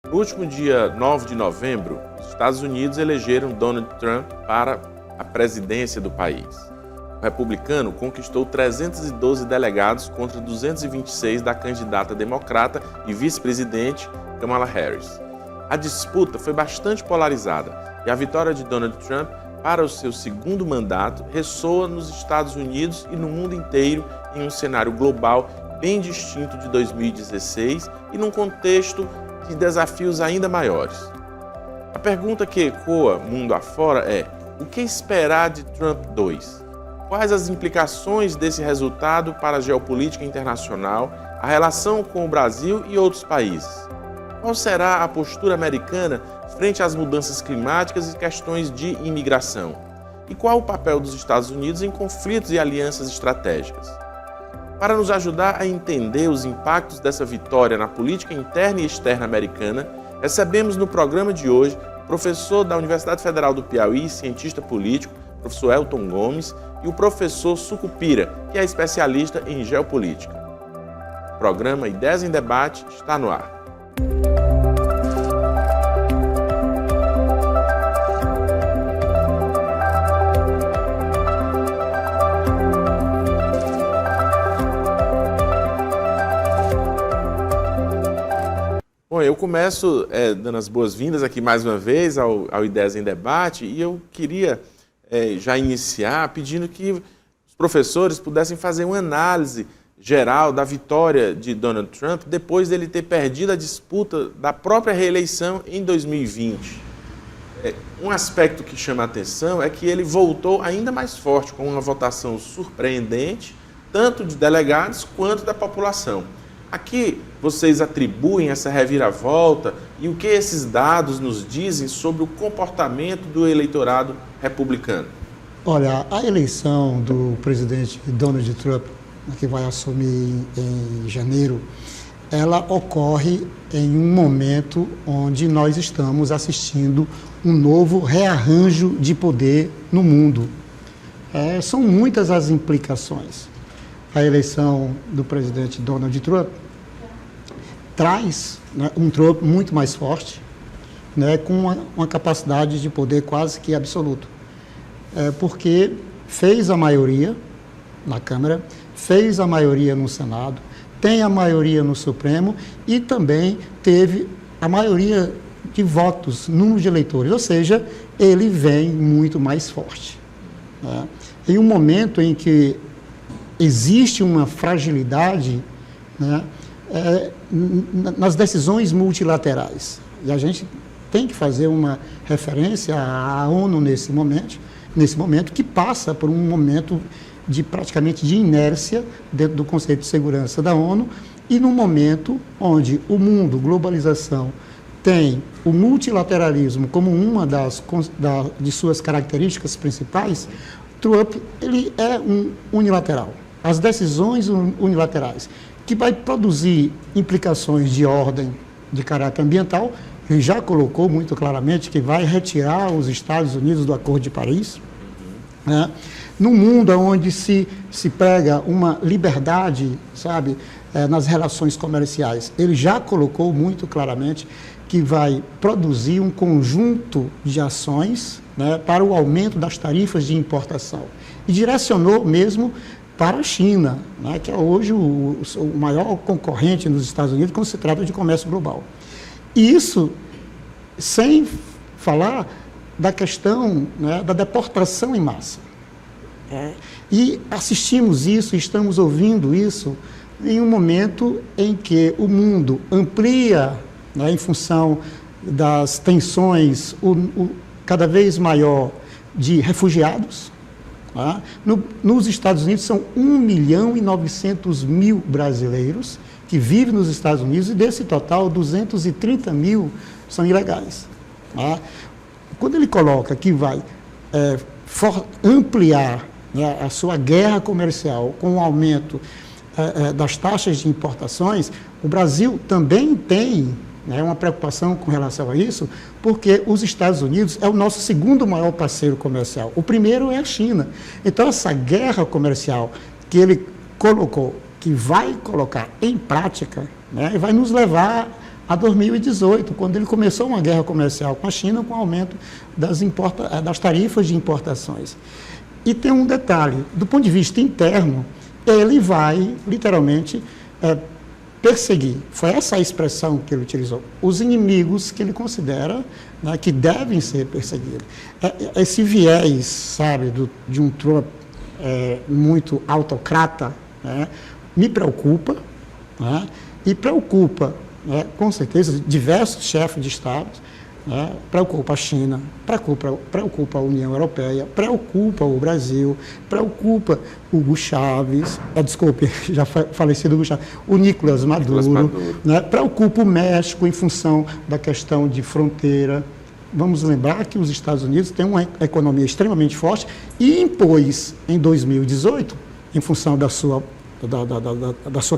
No último dia 9 de novembro, os Estados Unidos elegeram Donald Trump para a presidência do país. O republicano conquistou 312 delegados contra 226 da candidata democrata e vice-presidente Kamala Harris. A disputa foi bastante polarizada e a vitória de Donald Trump para o seu segundo mandato ressoa nos Estados Unidos e no mundo inteiro em um cenário global bem distinto de 2016 e num contexto de desafios ainda maiores. A pergunta que ecoa mundo afora é: o que esperar de Trump 2? Quais as implicações desse resultado para a geopolítica internacional, a relação com o Brasil e outros países? Qual será a postura americana frente às mudanças climáticas e questões de imigração? E qual o papel dos Estados Unidos em conflitos e alianças estratégicas? Para nos ajudar a entender os impactos dessa vitória na política interna e externa americana, recebemos no programa de hoje o professor da Universidade Federal do Piauí e cientista político, professor Elton Gomes, e o professor Sucupira, que é especialista em geopolítica. O programa Ideias em Debate está no ar. Bom, eu começo dando as boas-vindas aqui mais uma vez ao Ideias em Debate e eu queria já iniciar pedindo que os professores pudessem fazer uma análise geral da vitória de Donald Trump depois dele ter perdido a disputa da própria reeleição em 2020. Um aspecto que chama a atenção é que ele voltou ainda mais forte, com uma votação surpreendente, tanto de delegados quanto da população. Aqui vocês atribuem essa reviravolta e o que esses dados nos dizem sobre o comportamento do eleitorado republicano? Olha, a eleição do presidente Donald Trump, que vai assumir em janeiro, ela ocorre em um momento onde nós estamos assistindo um novo rearranjo de poder no mundo. São muitas as implicações. A eleição do presidente Donald Trump traz, né, um Trump muito mais forte, né, com uma capacidade de poder quase que absoluto. Porque fez a maioria na Câmara, fez a maioria no Senado, tem a maioria no Supremo e também teve a maioria de votos, número de eleitores, ou seja, ele vem muito mais forte. Né? Em um momento em que existe uma fragilidade, né, nas decisões multilaterais. E a gente tem que fazer uma referência à ONU nesse momento que passa por um momento praticamente de inércia dentro do Conselho de Segurança da ONU e num momento onde o mundo, globalização, tem o multilateralismo como uma de suas características principais. Trump, ele é um unilateral. As decisões unilaterais, que vai produzir implicações de ordem de caráter ambiental, ele já colocou muito claramente que vai retirar os Estados Unidos do Acordo de Paris, né? No mundo onde se prega uma liberdade, sabe, nas relações comerciais, ele já colocou muito claramente que vai produzir um conjunto de ações, né, para o aumento das tarifas de importação. E direcionou mesmo para a China, né, que é hoje o maior concorrente nos Estados Unidos quando se trata de comércio global. E isso sem falar da questão, né, da deportação em massa. E assistimos isso, estamos ouvindo isso em um momento em que o mundo amplia, né, em função das tensões cada vez maior de refugiados. Nos Estados Unidos são 1.900.000 brasileiros que vivem nos Estados Unidos e desse total 230 mil são ilegais. Quando ele coloca que vai ampliar, né, a sua guerra comercial com o aumento das taxas de importações, o Brasil também tem, né, uma preocupação com relação a isso, porque os Estados Unidos é o nosso segundo maior parceiro comercial. O primeiro é a China. Então, essa guerra comercial que ele colocou, que vai colocar em prática, né, vai nos levar a 2018, quando ele começou uma guerra comercial com a China, com o aumento das tarifas de importações. E tem um detalhe, do ponto de vista interno, ele vai, literalmente, perseguir, foi essa a expressão que ele utilizou, os inimigos que ele considera, né, que devem ser perseguidos. Esse viés, sabe, de um Trump muito autocrata, né, me preocupa, né, e preocupa, né, com certeza, diversos chefes de Estado, né, preocupa a China, preocupa a União Europeia, preocupa o Brasil, preocupa o Hugo Chávez, desculpe, já falecido Hugo Chávez, o Nicolás Maduro. Né, preocupa o México em função da questão de fronteira. Vamos lembrar que os Estados Unidos têm uma economia extremamente forte e impôs em 2018, em função da sua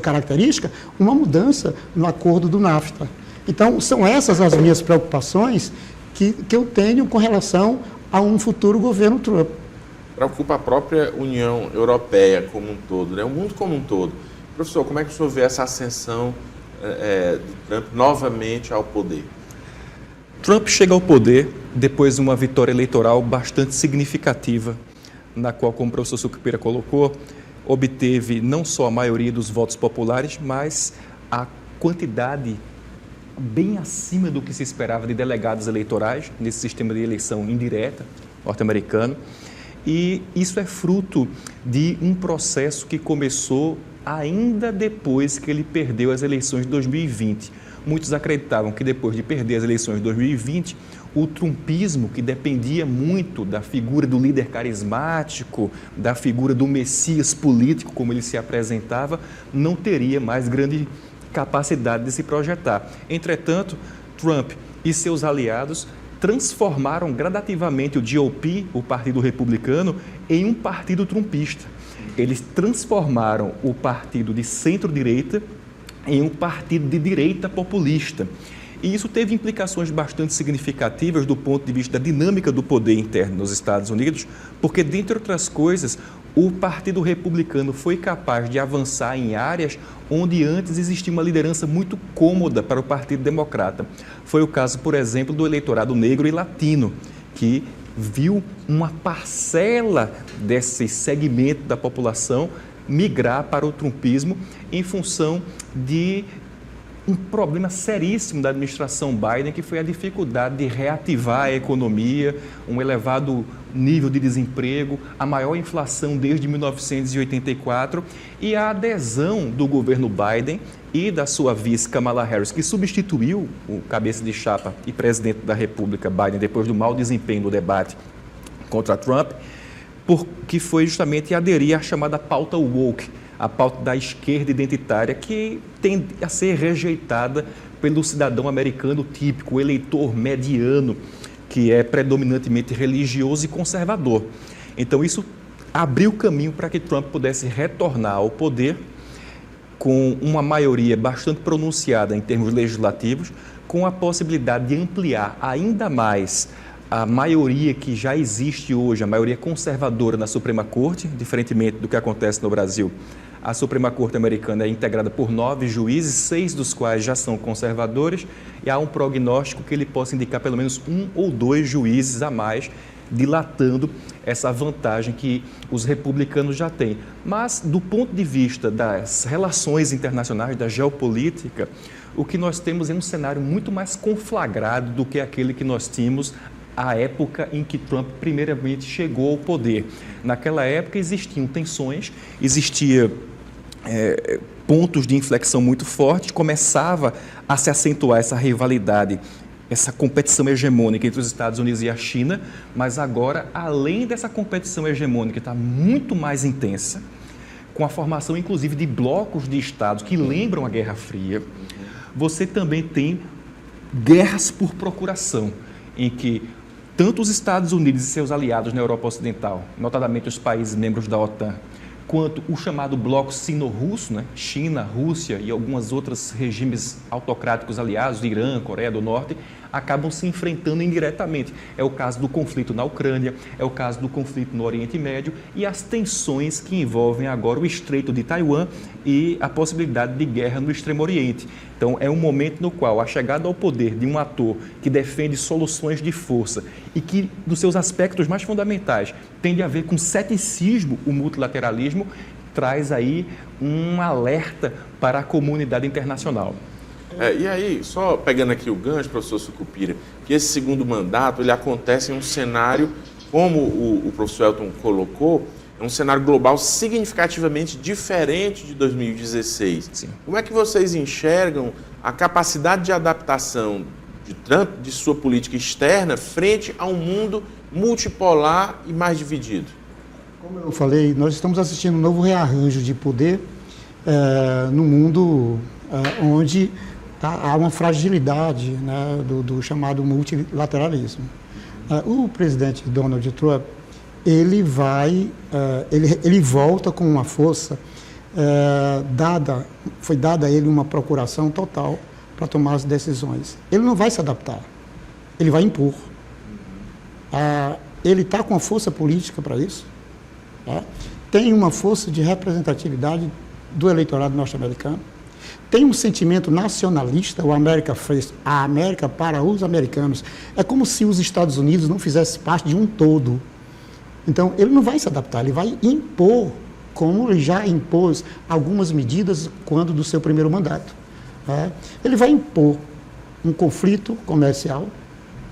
característica, uma mudança no acordo do NAFTA. Então, são essas as minhas preocupações que eu tenho com relação a um futuro governo Trump. Preocupa a própria União Europeia como um todo, né? O mundo como um todo. Professor, como é que o senhor vê essa ascensão de Trump novamente ao poder? Trump chega ao poder depois de uma vitória eleitoral bastante significativa, na qual, como o professor Sucupira colocou, obteve não só a maioria dos votos populares, mas a quantidade bem acima do que se esperava de delegados eleitorais nesse sistema de eleição indireta norte-americano. E isso é fruto de um processo que começou ainda depois que ele perdeu as eleições de 2020. Muitos acreditavam que depois de perder as eleições de 2020, o trumpismo, que dependia muito da figura do líder carismático, da figura do messias político, como ele se apresentava, não teria mais grande capacidade de se projetar. Entretanto, Trump e seus aliados transformaram gradativamente o GOP, o Partido Republicano, em um partido trumpista. Eles transformaram o partido de centro-direita em um partido de direita populista. E isso teve implicações bastante significativas do ponto de vista da dinâmica do poder interno nos Estados Unidos, porque, dentre outras coisas, o Partido Republicano foi capaz de avançar em áreas onde antes existia uma liderança muito cômoda para o Partido Democrata. Foi o caso, por exemplo, do eleitorado negro e latino, que viu uma parcela desse segmento da população migrar para o trumpismo em função de um problema seríssimo da administração Biden, que foi a dificuldade de reativar a economia, um elevado nível de desemprego, a maior inflação desde 1984 e a adesão do governo Biden e da sua vice Kamala Harris, que substituiu o cabeça de chapa e presidente da República Biden depois do mau desempenho do debate contra Trump, porque foi justamente aderir à chamada pauta woke, a pauta da esquerda identitária, que tende a ser rejeitada pelo cidadão americano típico, o eleitor mediano, que é predominantemente religioso e conservador. Então, isso abriu caminho para que Trump pudesse retornar ao poder com uma maioria bastante pronunciada em termos legislativos, com a possibilidade de ampliar ainda mais a maioria que já existe hoje, a maioria conservadora na Suprema Corte, diferentemente do que acontece no Brasil. A Suprema Corte americana é integrada por 9 juízes, 6 dos quais já são conservadores, e há um prognóstico que ele possa indicar pelo menos 1 ou 2 juízes a mais, dilatando essa vantagem que os republicanos já têm. Mas, do ponto de vista das relações internacionais, da geopolítica, o que nós temos é um cenário muito mais conflagrado do que aquele que nós tínhamos à época em que Trump primeiramente chegou ao poder. Naquela época existiam tensões, existia pontos de inflexão muito fortes, começava a se acentuar essa rivalidade, essa competição hegemônica entre os Estados Unidos e a China, mas agora, além dessa competição hegemônica, está muito mais intensa, com a formação, inclusive, de blocos de estados que lembram a Guerra Fria. Você também tem guerras por procuração, em que tanto os Estados Unidos e seus aliados na Europa Ocidental, notadamente os países membros da OTAN, quanto o chamado bloco sino-russo, né? China, Rússia e algumas outros regimes autocráticos aliados, Irã, Coreia do Norte, acabam se enfrentando indiretamente. É o caso do conflito na Ucrânia, é o caso do conflito no Oriente Médio e as tensões que envolvem agora o Estreito de Taiwan e a possibilidade de guerra no Extremo Oriente. Então, é um momento no qual a chegada ao poder de um ator que defende soluções de força e que, dos seus aspectos mais fundamentais, tende a ver com ceticismo o multilateralismo, traz aí um alerta para a comunidade internacional. E aí, só pegando aqui o gancho, professor Sucupira, que esse segundo mandato ele acontece em um cenário, como o professor Elton colocou, é um cenário global significativamente diferente de 2016. Sim. Como é que vocês enxergam a capacidade de adaptação de Trump, de sua política externa, frente a um mundo multipolar e mais dividido? Como eu falei, nós estamos assistindo um novo rearranjo de poder no mundo onde há uma fragilidade, né, do chamado multilateralismo. O presidente Donald Trump, ele volta com uma força foi dada a ele uma procuração total para tomar as decisões. Ele não vai se adaptar, ele vai impor. Ele está com a força política para isso, tá? Tem uma força de representatividade do eleitorado norte-americano, tem um sentimento nacionalista, o America First, a América para os americanos. É como se os Estados Unidos não fizessem parte de um todo. Então, ele não vai se adaptar, ele vai impor, como ele já impôs algumas medidas quando do seu primeiro mandato. Tá? Ele vai impor um conflito comercial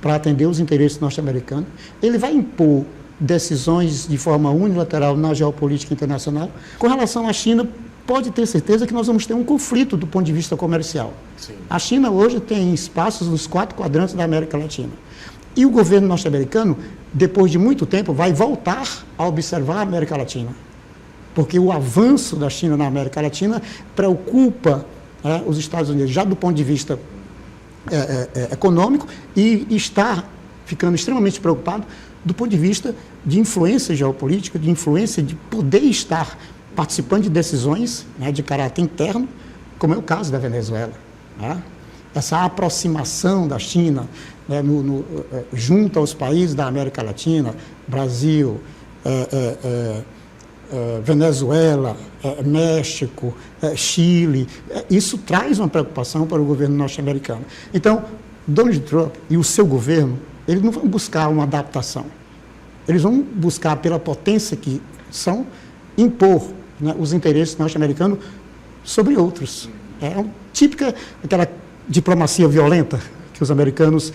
para atender os interesses norte-americanos, ele vai impor decisões de forma unilateral na geopolítica internacional. Com relação à China, pode ter certeza que nós vamos ter um conflito do ponto de vista comercial. Sim. A China hoje tem espaços nos 4 quadrantes da América Latina. E o governo norte-americano, depois de muito tempo, vai voltar a observar a América Latina. Porque o avanço da China na América Latina preocupa os Estados Unidos, já do ponto de vista econômico, e está ficando extremamente preocupado do ponto de vista de influência geopolítica, de influência de poder estar participando de decisões, né, de caráter interno, como é o caso da Venezuela. Né? Essa aproximação da China, né, junto aos países da América Latina, Brasil, Venezuela, México, Chile, isso traz uma preocupação para o governo norte-americano. Então, Donald Trump e o seu governo, eles não vão buscar uma adaptação. Eles vão buscar, pela potência que são, impor, né, os interesses norte-americanos sobre outros. É típica aquela diplomacia violenta que os americanos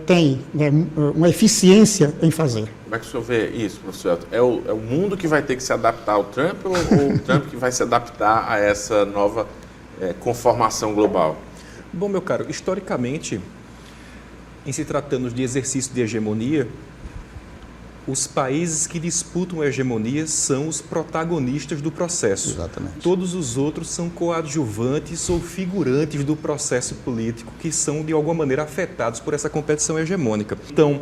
têm, né, uma eficiência em fazer. Como é que o senhor vê isso, professor Elton? É o mundo que vai ter que se adaptar ao Trump ou o Trump que vai se adaptar a essa nova conformação global? Bom, meu caro, historicamente, em se tratando de exercício de hegemonia, os países que disputam a hegemonia são os protagonistas do processo. Exatamente. Todos os outros são coadjuvantes ou figurantes do processo político que são, de alguma maneira, afetados por essa competição hegemônica. Então,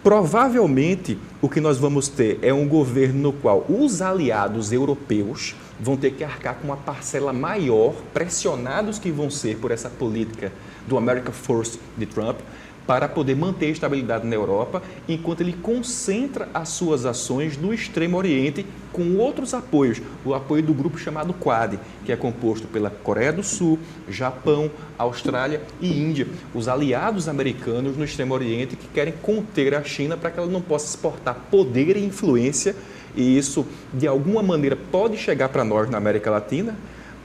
provavelmente, o que nós vamos ter é um governo no qual os aliados europeus vão ter que arcar com uma parcela maior, pressionados que vão ser por essa política do America First de Trump, para poder manter a estabilidade na Europa, enquanto ele concentra as suas ações no Extremo Oriente com outros apoios. O apoio do grupo chamado Quad, que é composto pela Coreia do Sul, Japão, Austrália e Índia. Os aliados americanos no Extremo Oriente que querem conter a China para que ela não possa exportar poder e influência. E isso, de alguma maneira, pode chegar para nós na América Latina,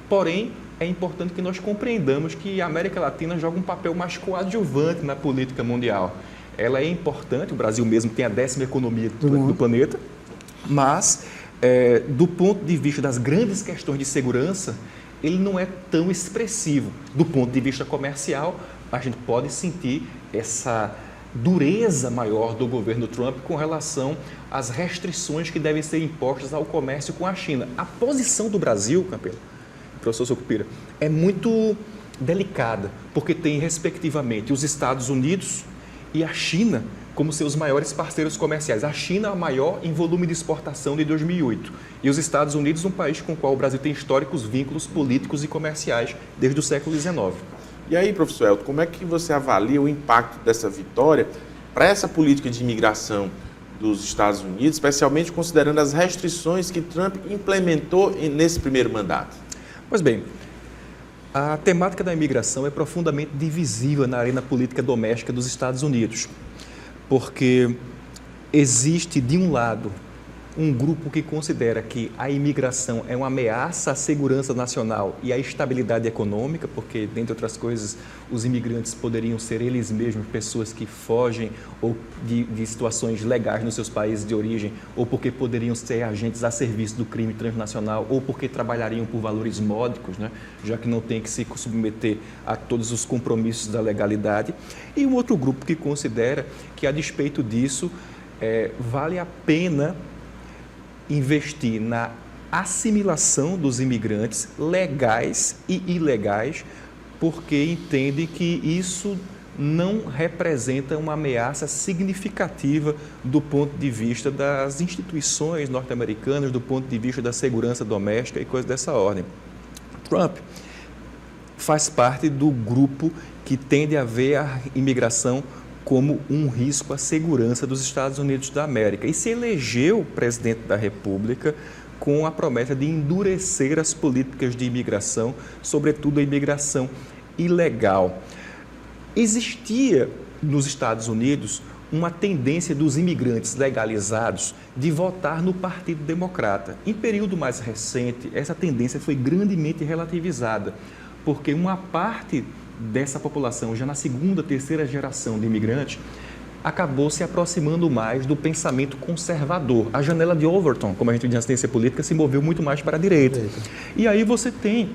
porém, é importante que nós compreendamos que a América Latina joga um papel mais coadjuvante na política mundial. Ela é importante, o Brasil mesmo tem a 10ª economia do planeta, mas, do ponto de vista das grandes questões de segurança, ele não é tão expressivo. Do ponto de vista comercial, a gente pode sentir essa dureza maior do governo Trump com relação às restrições que devem ser impostas ao comércio com a China. A posição do Brasil, Campelo, professor Sucupira, é muito delicada, porque tem, respectivamente, os Estados Unidos e a China como seus maiores parceiros comerciais. A China é a maior em volume de exportação de 2008 e os Estados Unidos, um país com o qual o Brasil tem históricos vínculos políticos e comerciais desde o século XIX. E aí, professor Elton, como é que você avalia o impacto dessa vitória para essa política de imigração dos Estados Unidos, especialmente considerando as restrições que Trump implementou nesse primeiro mandato? Pois bem, A temática da imigração é profundamente divisiva na arena política doméstica dos Estados Unidos, porque existe, de um lado, um grupo que considera que a imigração é uma ameaça à segurança nacional e à estabilidade econômica, porque, dentre outras coisas, os imigrantes poderiam ser eles mesmos pessoas que fogem ou de situações legais nos seus países de origem, ou porque poderiam ser agentes a serviço do crime transnacional, ou porque trabalhariam por valores módicos, né? Já que não tem que se submeter a todos os compromissos da legalidade. E um outro grupo que considera que, a despeito disso, vale a pena investir na assimilação dos imigrantes legais e ilegais, porque entende que isso não representa uma ameaça significativa do ponto de vista das instituições norte-americanas, do ponto de vista da segurança doméstica e coisas dessa ordem. Trump faz parte do grupo que tende a ver a imigração como um risco à segurança dos Estados Unidos da América. E se elegeu presidente da República com a promessa de endurecer as políticas de imigração, sobretudo a imigração ilegal. Existia nos Estados Unidos uma tendência dos imigrantes legalizados de votar no Partido Democrata. Em período mais recente, essa tendência foi grandemente relativizada, porque uma parte dessa população, já na segunda, terceira geração de imigrantes, acabou se aproximando mais do pensamento conservador. A janela de Overton, como a gente diz na ciência política, se moveu muito mais para a direita. E aí você tem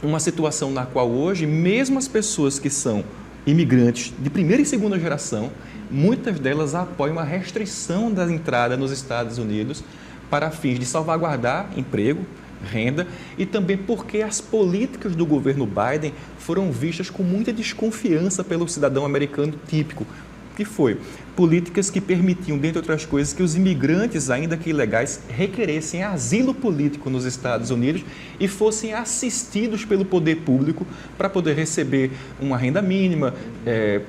uma situação na qual hoje, mesmo as pessoas que são imigrantes de primeira e segunda geração, muitas delas apoiam a restrição da entrada nos Estados Unidos para fins de salvaguardar emprego, renda, e também porque as políticas do governo Biden foram vistas com muita desconfiança pelo cidadão americano típico, que foi políticas que permitiam, dentre outras coisas, que os imigrantes, ainda que ilegais, requeressem asilo político nos Estados Unidos e fossem assistidos pelo poder público para poder receber uma renda mínima,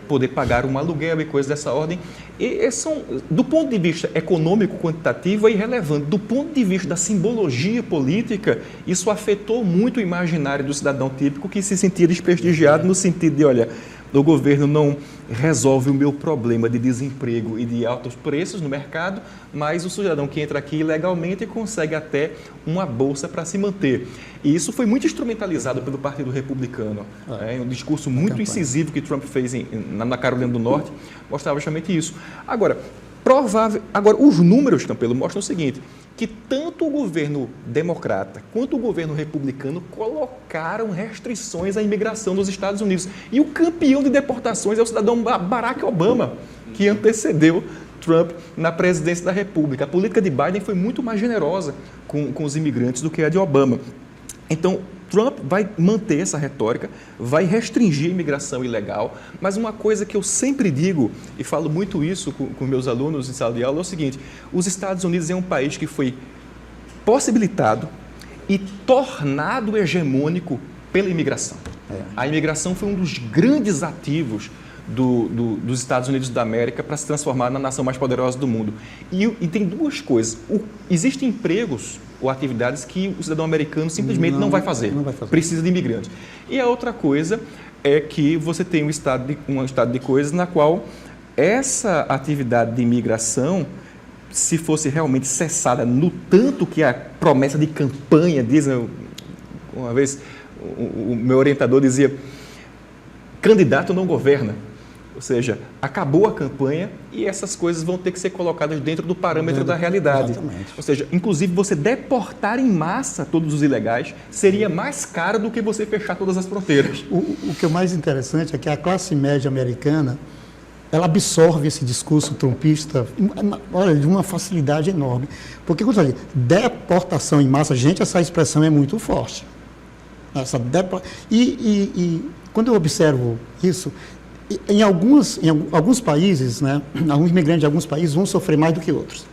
poder pagar um aluguel e coisas dessa ordem. E são, do ponto de vista econômico quantitativo, é irrelevante. Do ponto de vista da simbologia política, isso afetou muito o imaginário do cidadão típico, que se sentia desprestigiado no sentido de, olha, o governo não resolve o meu problema de desemprego e de altos preços no mercado, mas o cidadão que entra aqui ilegalmente consegue até uma bolsa para se manter. E isso foi muito instrumentalizado pelo Partido Republicano. Um discurso muito incisivo que Trump fez na Carolina do Norte mostrava justamente isso. Agora, os números, Campelo, mostram o seguinte, que tanto o governo democrata quanto o governo republicano colocaram restrições à imigração nos Estados Unidos. E o campeão de deportações é o cidadão Barack Obama, que antecedeu Trump na presidência da República. A política de Biden foi muito mais generosa com os imigrantes do que a de Obama. Então, Trump vai manter essa retórica, vai restringir a imigração ilegal, mas uma coisa que eu sempre digo, e falo muito isso com meus alunos em sala de aula, é o seguinte: os Estados Unidos é um país que foi possibilitado e tornado hegemônico pela imigração. A imigração foi um dos grandes ativos dos Estados Unidos da América para se transformar na nação mais poderosa do mundo. E tem duas coisas. Existem empregos ou atividades que o cidadão americano simplesmente não vai fazer. Precisa de imigrantes. E a outra coisa é que você tem um estado de coisas na qual essa atividade de imigração, se fosse realmente cessada no tanto que a promessa de campanha diz, uma vez o meu orientador dizia, candidato não governa. Ou seja, acabou a campanha e essas coisas vão ter que ser colocadas dentro do parâmetro da realidade. Exatamente. Ou seja, inclusive você deportar em massa todos os ilegais seria mais caro do que você fechar todas as fronteiras. O que é mais interessante é que a classe média americana, ela absorve esse discurso trumpista, olha, de uma facilidade enorme. Porque, como eu falei, deportação em massa, gente, essa expressão é muito forte. E quando eu observo isso, em alguns países, né, alguns imigrantes de alguns países vão sofrer mais do que outros,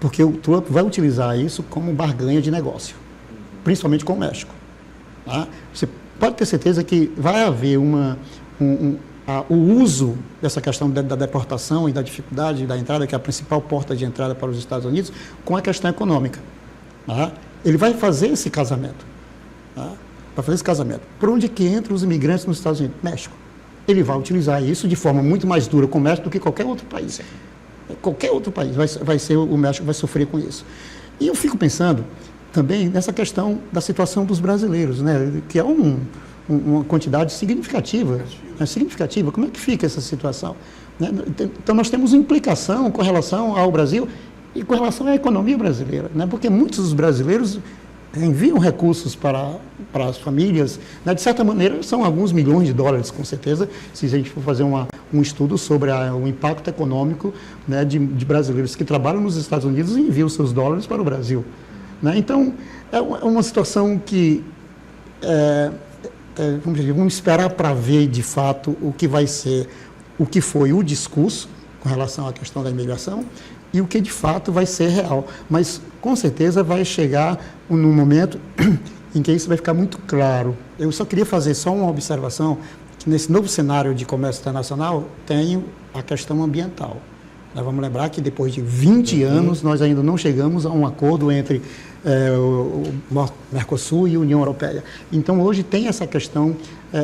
porque o Trump vai utilizar isso como barganha de negócio, principalmente com o México. Tá? Você pode ter certeza que vai haver o uso dessa questão da deportação e da dificuldade da entrada, que é a principal porta de entrada para os Estados Unidos, com a questão econômica. Tá? Ele vai fazer esse casamento. Tá? para fazer esse casamento. Por onde que entram os imigrantes nos Estados Unidos? México. Ele vai utilizar isso de forma muito mais dura com o México do que qualquer outro país. Qualquer outro país o México vai sofrer com isso. E eu fico pensando também nessa questão da situação dos brasileiros, né, que é uma quantidade significativa. Significativa. Como é que fica essa situação? Né? Então, nós temos uma implicação com relação ao Brasil e com relação à economia brasileira, né? Porque muitos dos brasileiros enviam recursos para as famílias, né? De certa maneira, são alguns milhões de dólares, com certeza, se a gente for fazer um estudo sobre o impacto econômico, né, de brasileiros que trabalham nos Estados Unidos e enviam seus dólares para o Brasil. Né? Então, é uma situação que vamos esperar para ver, de fato, o que vai ser, o que foi o discurso com relação à questão da imigração e o que, de fato, vai ser real. Mas, com certeza, vai chegar num momento em que isso vai ficar muito claro. Eu só queria fazer só uma observação, que nesse novo cenário de comércio internacional tem a questão ambiental. Nós vamos lembrar que depois de 20 anos nós ainda não chegamos a um acordo entre o Mercosul e a União Europeia. Então, hoje tem essa questão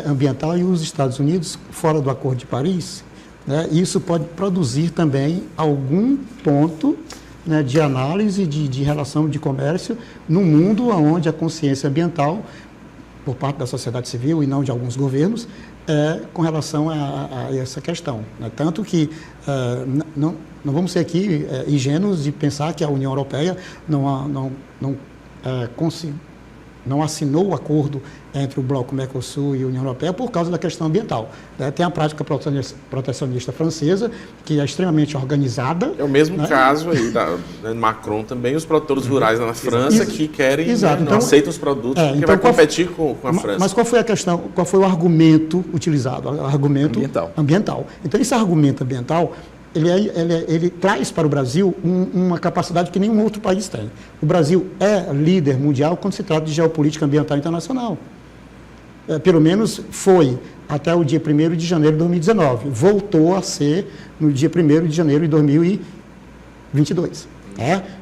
ambiental e os Estados Unidos, fora do Acordo de Paris, né, isso pode produzir também algum ponto, né, de análise de relação de comércio num mundo onde a consciência ambiental, por parte da sociedade civil e não de alguns governos, com relação a essa questão. Né? Tanto que não vamos ser aqui ingênuos de pensar que a União Europeia não assinou o acordo entre o bloco Mercosul e a União Europeia por causa da questão ambiental. Né? Tem a prática protecionista francesa, que é extremamente organizada. É o mesmo, né, caso aí da Macron também, os produtores rurais na França que querem, exato, não aceitam os produtos, porque vai competir com a França. Mas qual foi a questão, qual foi o argumento utilizado? O argumento ambiental. Então, esse argumento ambiental, ele traz para o Brasil uma capacidade que nenhum outro país tem. O Brasil é líder mundial quando se trata de geopolítica ambiental internacional. Pelo menos foi até o dia 1º de janeiro de 2019. Voltou a ser no dia 1º de janeiro de 2022.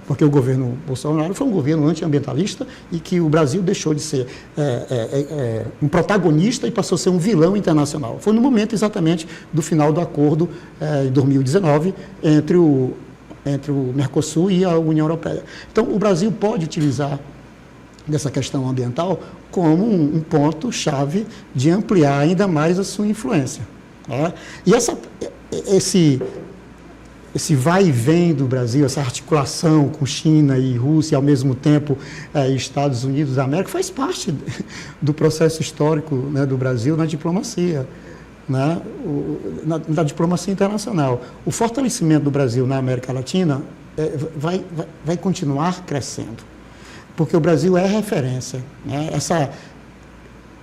Porque o governo Bolsonaro foi um governo antiambientalista e que o Brasil deixou de ser um protagonista e passou a ser um vilão internacional. Foi no momento exatamente do final do acordo em 2019 entre o Mercosul e a União Europeia. Então, o Brasil pode utilizar dessa questão ambiental como um ponto-chave de ampliar ainda mais a sua influência. E esse vai e vem do Brasil, essa articulação com China e Rússia, ao mesmo tempo Estados Unidos da América, faz parte do processo histórico, né, do Brasil na diplomacia, né, na diplomacia internacional. O fortalecimento do Brasil na América Latina vai continuar crescendo, porque o Brasil é referência. Né, essa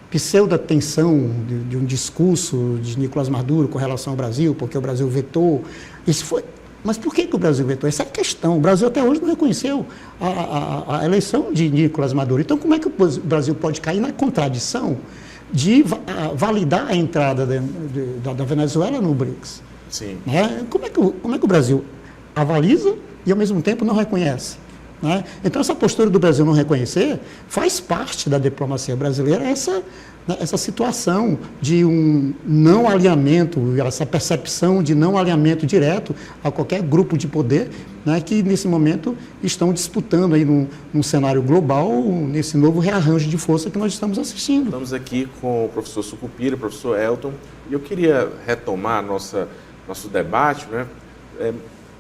pseudo-tensão de um discurso de Nicolás Maduro com relação ao Brasil, porque o Brasil vetou, isso foi... Mas por que o Brasil vetou? Essa é a questão. O Brasil até hoje não reconheceu a eleição de Nicolás Maduro. Então, como é que o Brasil pode cair na contradição de validar a entrada da Venezuela no BRICS? Sim. Né? Como é que o Brasil avaliza e, ao mesmo tempo, não reconhece? Né? Então, essa postura do Brasil não reconhecer faz parte da diplomacia brasileira, essa situação de um não alinhamento, essa percepção de não alinhamento direto a qualquer grupo de poder, né, que nesse momento estão disputando aí num cenário global, nesse novo rearranjo de força que nós estamos assistindo. Estamos aqui com o professor Sucupira, o professor Elton, e eu queria retomar nosso debate, né,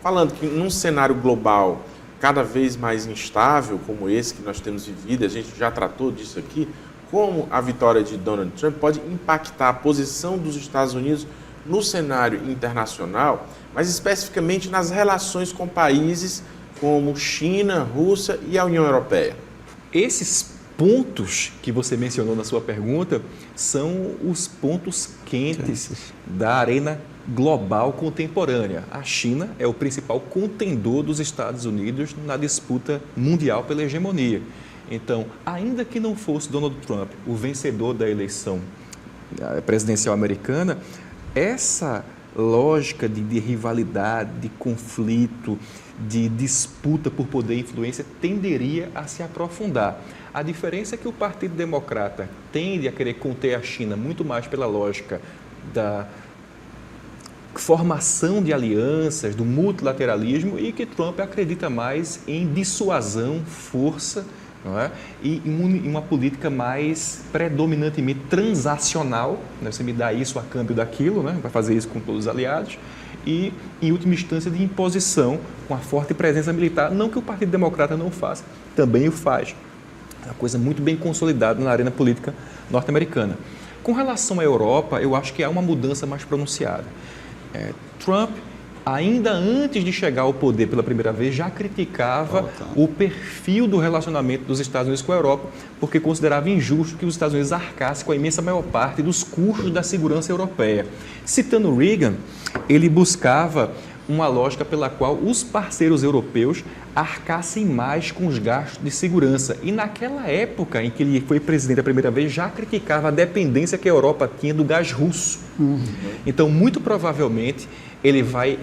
falando que num cenário global cada vez mais instável como esse que nós temos vivido, a gente já tratou disso aqui, como a vitória de Donald Trump pode impactar a posição dos Estados Unidos no cenário internacional, mas especificamente nas relações com países como China, Rússia e a União Europeia. Esses pontos que você mencionou na sua pergunta são os pontos quentes da arena global contemporânea. A China é o principal contendor dos Estados Unidos na disputa mundial pela hegemonia. Então, ainda que não fosse Donald Trump o vencedor da eleição presidencial americana, essa lógica de rivalidade, de conflito, de disputa por poder e influência tenderia a se aprofundar. A diferença é que o Partido Democrata tende a querer conter a China muito mais pela lógica da formação de alianças, do multilateralismo, e que Trump acredita mais em dissuasão, força, não é? E em uma política mais predominantemente transacional, né? Você me dá isso a câmbio daquilo, né? Vai fazer isso com todos os aliados, e, em última instância, de imposição com a forte presença militar, não que o Partido Democrata não faça, também o faz. É uma coisa muito bem consolidada na arena política norte-americana. Com relação à Europa, eu acho que há uma mudança mais pronunciada. Trump, ainda antes de chegar ao poder pela primeira vez, já criticava o perfil do relacionamento dos Estados Unidos com a Europa, porque considerava injusto que os Estados Unidos arcassem com a imensa maior parte dos custos da segurança europeia. Citando Reagan, ele buscava uma lógica pela qual os parceiros europeus arcassem mais com os gastos de segurança. E naquela época em que ele foi presidente a primeira vez, já criticava a dependência que a Europa tinha do gás russo. Então, muito provavelmente, ele vai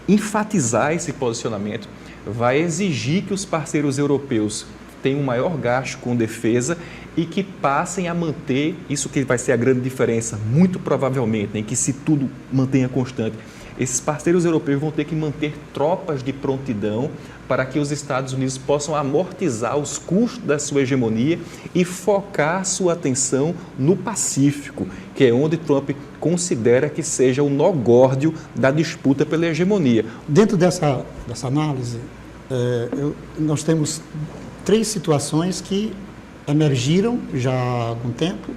enfatizar esse posicionamento, vai exigir que os parceiros europeus tenham um maior gasto com defesa e que passem a manter, isso que vai ser a grande diferença, muito provavelmente, em que se tudo mantenha constante, esses parceiros europeus vão ter que manter tropas de prontidão para que os Estados Unidos possam amortizar os custos da sua hegemonia e focar sua atenção no Pacífico, que é onde Trump considera que seja o nó górdio da disputa pela hegemonia. Dentro dessa análise, nós temos 3 situações que emergiram já há algum tempo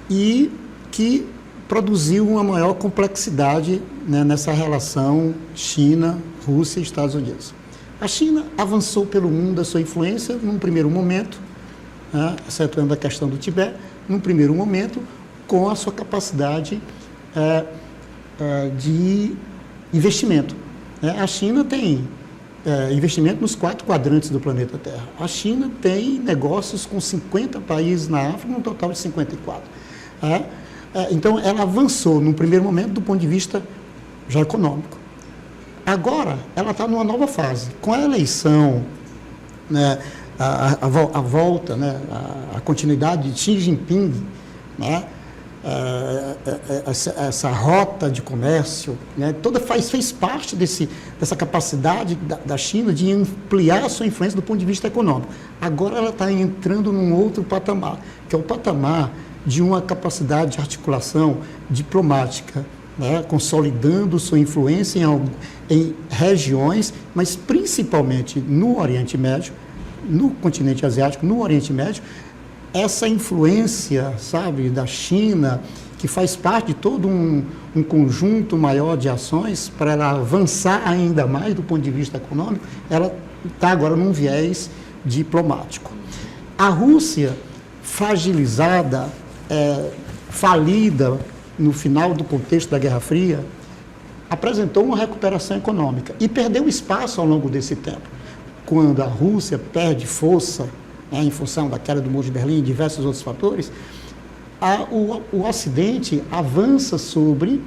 e que produziu uma maior complexidade, né, nessa relação China, Rússia e Estados Unidos. A China avançou pelo mundo a sua influência num primeiro momento, né, acentuando a questão do Tibete, num primeiro momento, com a sua capacidade de investimento. A China tem investimento nos 4 quadrantes do planeta Terra. A China tem negócios com 50 países na África, um total de 54. Então, ela avançou num primeiro momento do ponto de vista já econômico. Agora, ela está numa nova fase. Com a eleição, né, a volta, né, a continuidade de Xi Jinping, né, essa rota de comércio, né, toda fez parte dessa capacidade da China de ampliar a sua influência do ponto de vista econômico. Agora ela está entrando num outro patamar, que é o patamar de uma capacidade de articulação diplomática, né, consolidando sua influência em regiões, mas principalmente no Oriente Médio, no continente asiático, no Oriente Médio. Essa influência, sabe, da China, que faz parte de todo um conjunto maior de ações para ela avançar ainda mais do ponto de vista econômico, ela está agora num viés diplomático. A Rússia, fragilizada, falida no final do contexto da Guerra Fria, apresentou uma recuperação econômica e perdeu espaço ao longo desse tempo. Quando a Rússia perde força, em função da queda do Muro de Berlim e diversos outros fatores, o Ocidente avança sobre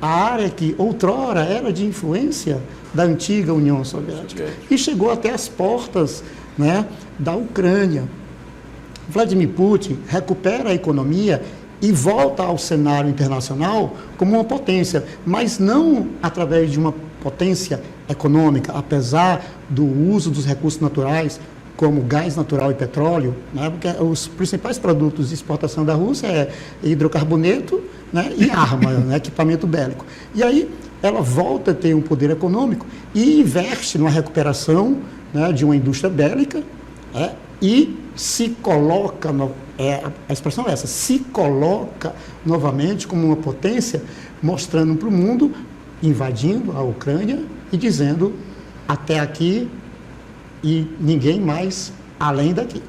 a área que outrora era de influência da antiga União Soviética e chegou até as portas, né, da Ucrânia. Vladimir Putin recupera a economia e volta ao cenário internacional como uma potência, mas não através de uma potência econômica, apesar do uso dos recursos naturais, como gás natural e petróleo, né, porque os principais produtos de exportação da Rússia é hidrocarboneto, né, e arma, né, equipamento bélico. E aí ela volta a ter um poder econômico e investe numa recuperação, né, de uma indústria bélica, e se coloca, a expressão é essa, se coloca novamente como uma potência, mostrando para o mundo, invadindo a Ucrânia e dizendo até aqui e ninguém mais além daqui.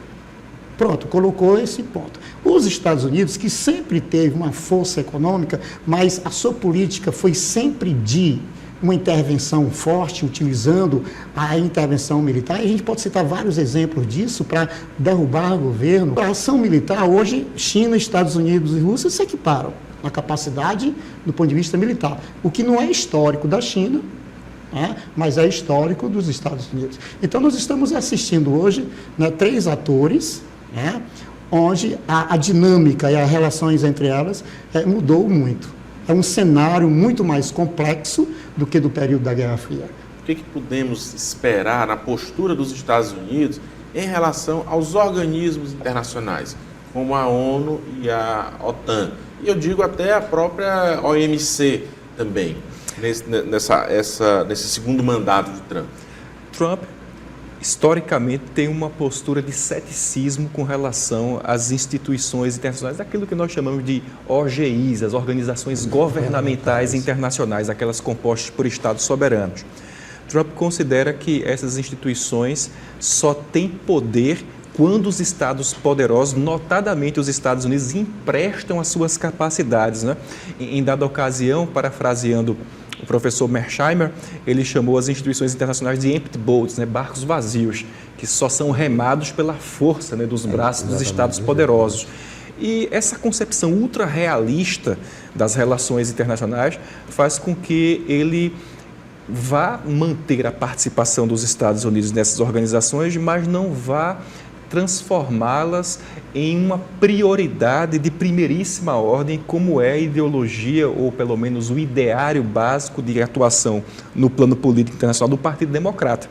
Pronto, colocou esse ponto. Os Estados Unidos, que sempre teve uma força econômica, mas a sua política foi sempre de uma intervenção forte, utilizando a intervenção militar, e a gente pode citar vários exemplos disso para derrubar o governo. A ação militar, hoje, China, Estados Unidos e Rússia se equiparam. na capacidade do ponto de vista militar, o que não é histórico da China, né, mas é histórico dos Estados Unidos. Então, nós estamos assistindo hoje, né, 3 atores, né, onde a dinâmica e as relações entre elas mudou muito. É um cenário muito mais complexo do que do período da Guerra Fria. O que podemos esperar na postura dos Estados Unidos em relação aos organismos internacionais, como a ONU e a OTAN? E eu digo até a própria OMC também, nesse segundo mandato de Trump. Trump, historicamente, tem uma postura de ceticismo com relação às instituições internacionais, daquilo que nós chamamos de OGIs, as organizações governamentais internacionais, aquelas compostas por estados soberanos. Trump considera que essas instituições só têm poder quando os estados poderosos, notadamente os Estados Unidos, emprestam as suas capacidades, né? Em dada ocasião, parafraseando o professor Mersheimer, ele chamou as instituições internacionais de empty boats, né? Barcos vazios, que só são remados pela força, né, dos braços dos estados poderosos. E essa concepção ultra-realista das relações internacionais faz com que ele vá manter a participação dos Estados Unidos nessas organizações, mas não vá transformá-las em uma prioridade de primeiríssima ordem, como é a ideologia, ou pelo menos o ideário básico de atuação no plano político internacional do Partido Democrata.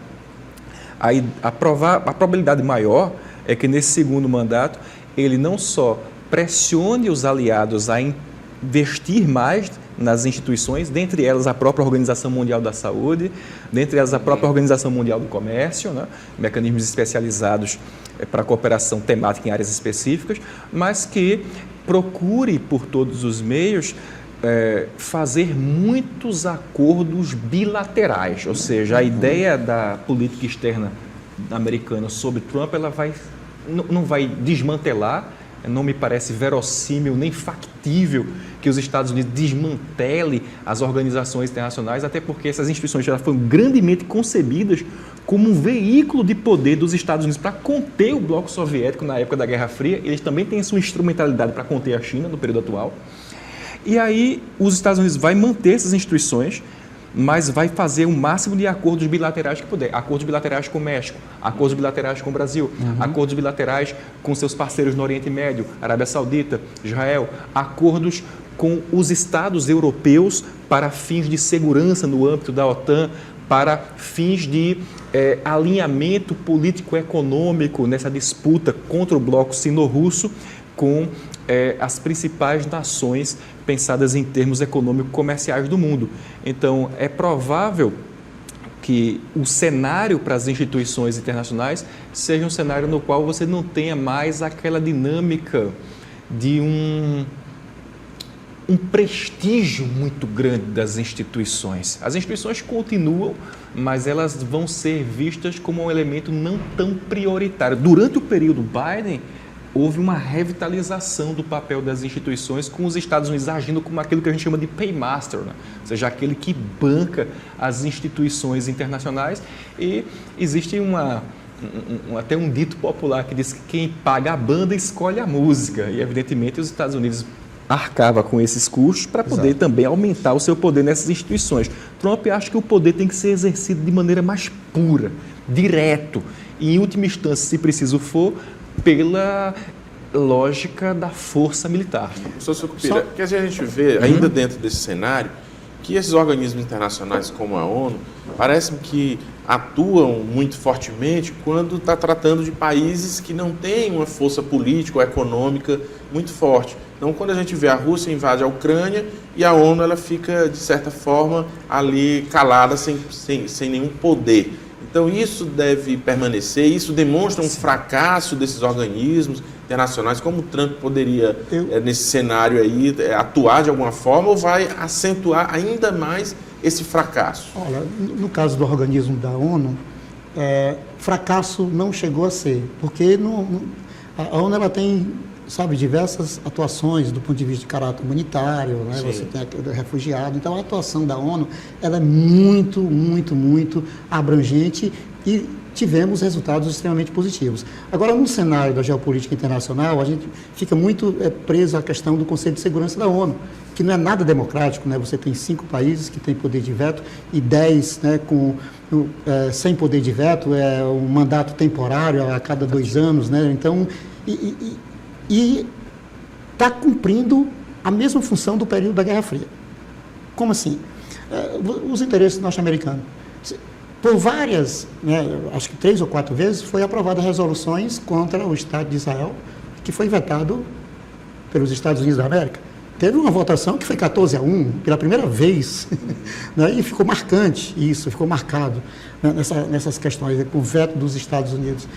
A probabilidade maior é que nesse segundo mandato ele não só pressione os aliados a investir mais nas instituições, dentre elas a própria Organização Mundial da Saúde, dentre elas a própria Organização Mundial do Comércio, né? Mecanismos especializados para cooperação temática em áreas específicas, mas que procure por todos os meios fazer muitos acordos bilaterais, ou seja, a ideia da política externa americana sobre Trump, ela não vai desmantelar. Não me parece verossímil nem factível que os Estados Unidos desmantele as organizações internacionais, até porque essas instituições já foram grandemente concebidas como um veículo de poder dos Estados Unidos para conter o bloco soviético na época da Guerra Fria. Eles também têm sua instrumentalidade para conter a China no período atual. E aí os Estados Unidos vai manter essas instituições, mas vai fazer o máximo de acordos bilaterais que puder. Acordos bilaterais com o México, acordos bilaterais com o Brasil, acordos bilaterais com seus parceiros no Oriente Médio, Arábia Saudita, Israel, acordos com os estados europeus para fins de segurança no âmbito da OTAN, para fins de alinhamento político-econômico nessa disputa contra o bloco sino-russo com as principais nações pensadas em termos econômico-comerciais do mundo. Então, é provável que o cenário para as instituições internacionais seja um cenário no qual você não tenha mais aquela dinâmica de um prestígio muito grande das instituições. As instituições continuam, mas elas vão ser vistas como um elemento não tão prioritário. Durante o período Biden, houve uma revitalização do papel das instituições, com os Estados Unidos agindo como aquilo que a gente chama de paymaster, né? Ou seja, aquele que banca as instituições internacionais. E existe até um dito popular que diz que quem paga a banda escolhe a música. E, evidentemente, os Estados Unidos arcava com esses custos para poder também aumentar o seu poder nessas instituições. Trump acha que o poder tem que ser exercido de maneira mais pura, direto, e, em última instância, se preciso for, pela lógica da força militar. Professor Sucupira, que a gente vê, ainda dentro desse cenário, que esses organismos internacionais como a ONU parecem que atuam muito fortemente quando está tratando de países que não têm uma força política ou econômica muito forte. Então, quando a gente vê a Rússia invade a Ucrânia e a ONU ela fica, de certa forma, ali calada, sem nenhum poder. Então, isso deve permanecer, isso demonstra um fracasso desses organismos internacionais. Como o Trump poderia, nesse cenário aí, atuar de alguma forma, ou vai acentuar ainda mais esse fracasso? Olha, no caso do organismo da ONU, fracasso não chegou a ser, porque a ONU ela tem, diversas atuações do ponto de vista de caráter humanitário, né? Você tem refugiado. Então, a atuação da ONU ela é muito, muito, muito abrangente e tivemos resultados extremamente positivos. Agora, no cenário da geopolítica internacional, a gente fica muito preso à questão do Conselho de Segurança da ONU, que não é nada democrático, né? Você tem 5 países que têm poder de veto e 10, né, sem poder de veto, é um mandato temporário a cada 2 anos, né? Então, e está cumprindo a mesma função do período da Guerra Fria. Como assim? Os interesses norte-americanos. Por várias, né, acho que 3 ou 4 vezes, foi aprovada resoluções contra o Estado de Israel, que foi vetado pelos Estados Unidos da América. Teve uma votação que foi 14-1, pela primeira vez, né, e ficou marcante isso, ficou marcado, né, nessas questões, com o veto dos Estados Unidos.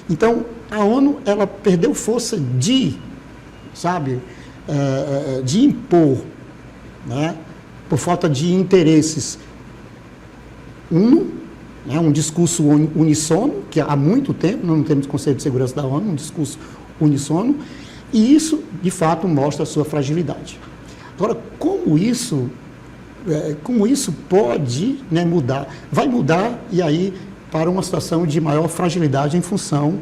Então, a ONU, ela perdeu força de impor, né, por falta de interesses. Um discurso unissono, que há muito tempo, não temos Conselho de Segurança da ONU, um discurso unissono, e isso, de fato, mostra a sua fragilidade. Agora, como isso pode, né, mudar? Vai mudar, e aí, para uma situação de maior fragilidade em função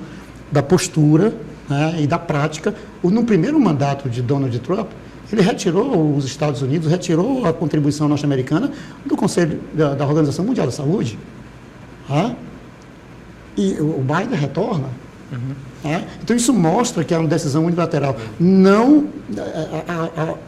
da postura, né, e da prática. No primeiro mandato de Donald Trump, ele retirou os Estados Unidos, retirou a contribuição norte-americana do Conselho da Organização Mundial da Saúde. E o Biden retorna. Então, isso mostra que é uma decisão unilateral. Não,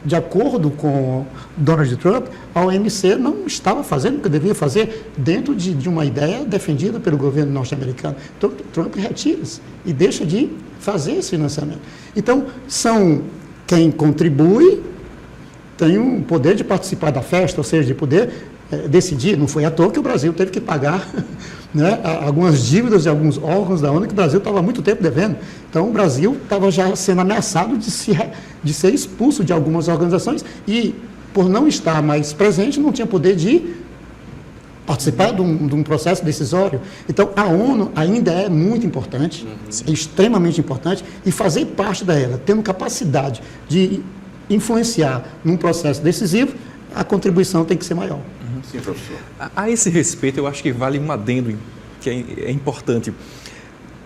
de acordo com Donald Trump, a OMC não estava fazendo o que devia fazer dentro de uma ideia defendida pelo governo norte-americano. Então, Trump retira-se e deixa de fazer esse financiamento. Então, quem contribui tem um poder de participar da festa, ou seja, de poder decidir. Não foi à toa que o Brasil teve que pagar, né, algumas dívidas de alguns órgãos da ONU que o Brasil estava há muito tempo devendo. Então, o Brasil estava já sendo ameaçado de ser expulso de algumas organizações e, por não estar mais presente, não tinha poder de participar de um processo decisório. Então, a ONU ainda é muito importante, é extremamente importante, e fazer parte dela, tendo capacidade de influenciar num processo decisivo, a contribuição tem que ser maior. Sim, professor. A esse respeito, eu acho que vale um adendo que é importante.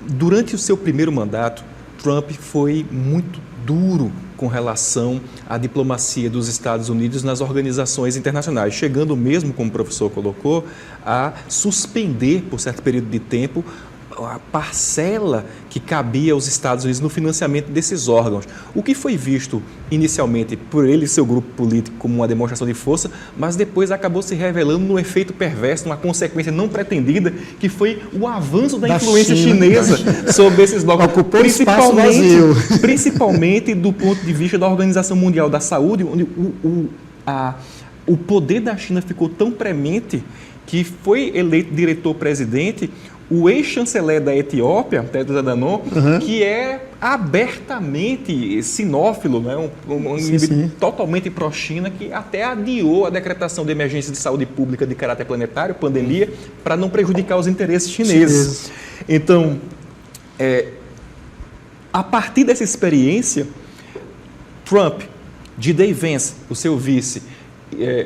Durante o seu primeiro mandato, Trump foi muito duro com relação à diplomacia dos Estados Unidos nas organizações internacionais, chegando mesmo, como o professor colocou, a suspender, por certo período de tempo, a parcela que cabia aos Estados Unidos no financiamento desses órgãos. O que foi visto inicialmente por ele e seu grupo político como uma demonstração de força, mas depois acabou se revelando num efeito perverso, uma consequência não pretendida, que foi o avanço da influência chinesa sobre esses órgãos, principalmente do ponto de vista da Organização Mundial da Saúde, onde o poder da China ficou tão premente que foi eleito diretor-presidente o ex-chanceler da Etiópia, Tedros Adhanom, que é abertamente sinófilo, né? um indivíduo totalmente pró-China, que até adiou a decretação de emergência de saúde pública de caráter planetário, pandemia, para não prejudicar os interesses chineses. Então, a partir dessa experiência, Trump, J.D. Vance, o seu vice,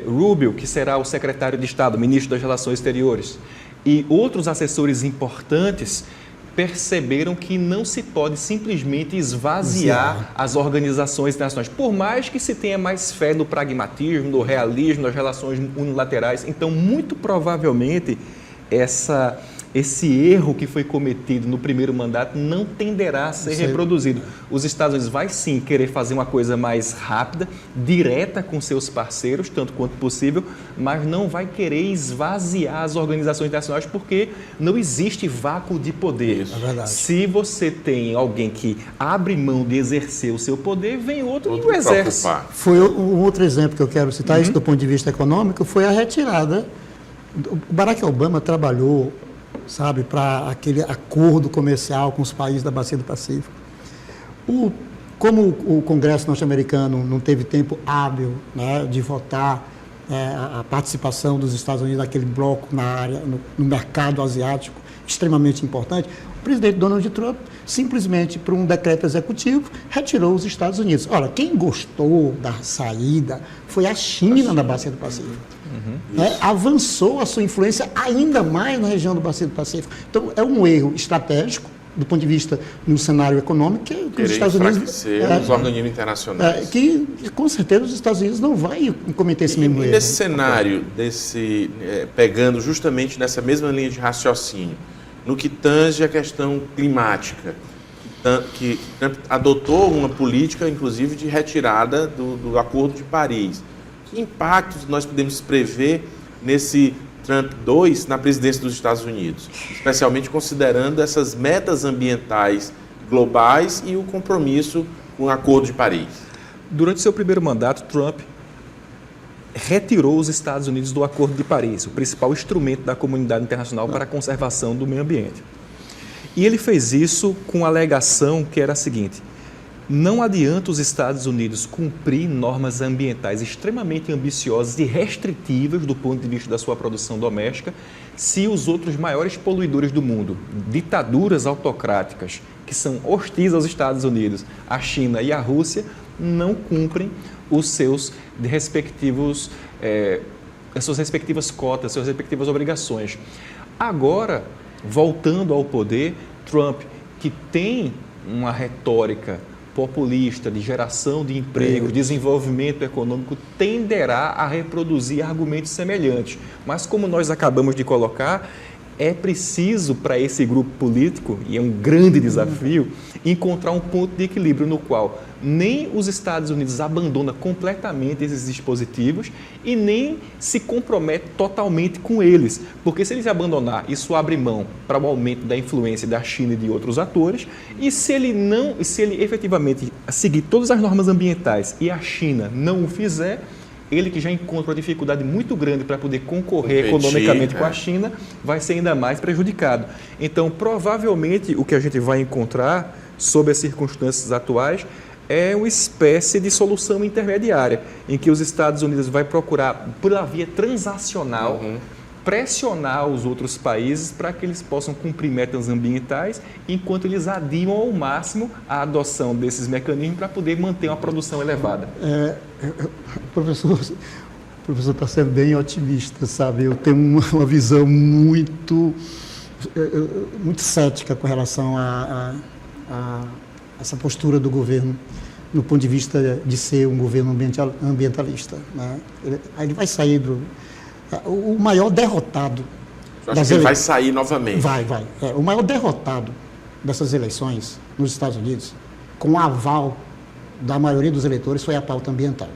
Rubio, que será o secretário de Estado, ministro das Relações Exteriores, e outros assessores importantes perceberam que não se pode simplesmente esvaziar as organizações internacionais, por mais que se tenha mais fé no pragmatismo, no realismo, nas relações unilaterais. Então, muito provavelmente, esse erro que foi cometido no primeiro mandato não tenderá a ser reproduzido. Os Estados Unidos vai sim querer fazer uma coisa mais rápida, direta com seus parceiros, tanto quanto possível, mas não vai querer esvaziar as organizações internacionais, porque não existe vácuo de poder. É verdade. Se você tem alguém que abre mão de exercer o seu poder, vem outro e o exerce. Foi um outro exemplo que eu quero citar, isso do ponto de vista econômico, foi a retirada. O Barack Obama trabalhou, para aquele acordo comercial com os países da Bacia do Pacífico. Como o Congresso norte-americano não teve tempo hábil, né, de votar a participação dos Estados Unidos naquele bloco na área, no mercado asiático, extremamente importante, o presidente Donald Trump, simplesmente por um decreto executivo, retirou os Estados Unidos. Ora, quem gostou da saída foi a China na Bacia do Pacífico. Avançou a sua influência ainda mais na região do Bacia do Pacífico. Então, é um erro estratégico, do ponto de vista no cenário econômico, que os Querer Estados Unidos... enfraquecer os organismos internacionais. que, com certeza, os Estados Unidos não vai cometer esse mesmo E erro. nesse cenário, pegando justamente nessa mesma linha de raciocínio, no que tange a questão climática, que Trump adotou uma política, inclusive, de retirada do Acordo de Paris. Que impactos nós podemos prever nesse Trump 2 na presidência dos Estados Unidos, especialmente considerando essas metas ambientais globais e o compromisso com o Acordo de Paris? Durante seu primeiro mandato, Trump retirou os Estados Unidos do Acordo de Paris, o principal instrumento da comunidade internacional para a conservação do meio ambiente. E ele fez isso com a alegação que era a seguinte: não adianta os Estados Unidos cumprir normas ambientais extremamente ambiciosas e restritivas do ponto de vista da sua produção doméstica se os outros maiores poluidores do mundo, ditaduras autocráticas que são hostis aos Estados Unidos, a China e a Rússia, não cumprem os seus respectivos, as suas respectivas cotas, suas respectivas obrigações. Agora, voltando ao poder, Trump, que tem uma retórica populista de geração de empregos, desenvolvimento econômico, tenderá a reproduzir argumentos semelhantes. Mas, como nós acabamos de colocar, é preciso para esse grupo político, e é um grande desafio, encontrar um ponto de equilíbrio no qual nem os Estados Unidos abandona completamente esses dispositivos e nem se compromete totalmente com eles. Porque se eles abandonar, isso abre mão para o aumento da influência da China e de outros atores, e se ele efetivamente seguir todas as normas ambientais e a China não o fizer, ele que já encontra uma dificuldade muito grande para poder concorrer economicamente com a China, vai ser ainda mais prejudicado. Então, provavelmente, o que a gente vai encontrar, sob as circunstâncias atuais, é uma espécie de solução intermediária, em que os Estados Unidos vai procurar, pela via transacional, pressionar os outros países para que eles possam cumprir metas ambientais, enquanto eles adiam ao máximo a adoção desses mecanismos para poder manter uma produção elevada. O professor está sendo bem otimista, sabe? Eu tenho uma visão muito cética com relação a essa postura do governo, no ponto de vista de ser um governo ambientalista, né? Ele vai sair o maior derrotado. Eu acho que ele vai sair novamente. Vai. O maior derrotado dessas eleições nos Estados Unidos, com o aval da maioria dos eleitores, foi a pauta ambiental.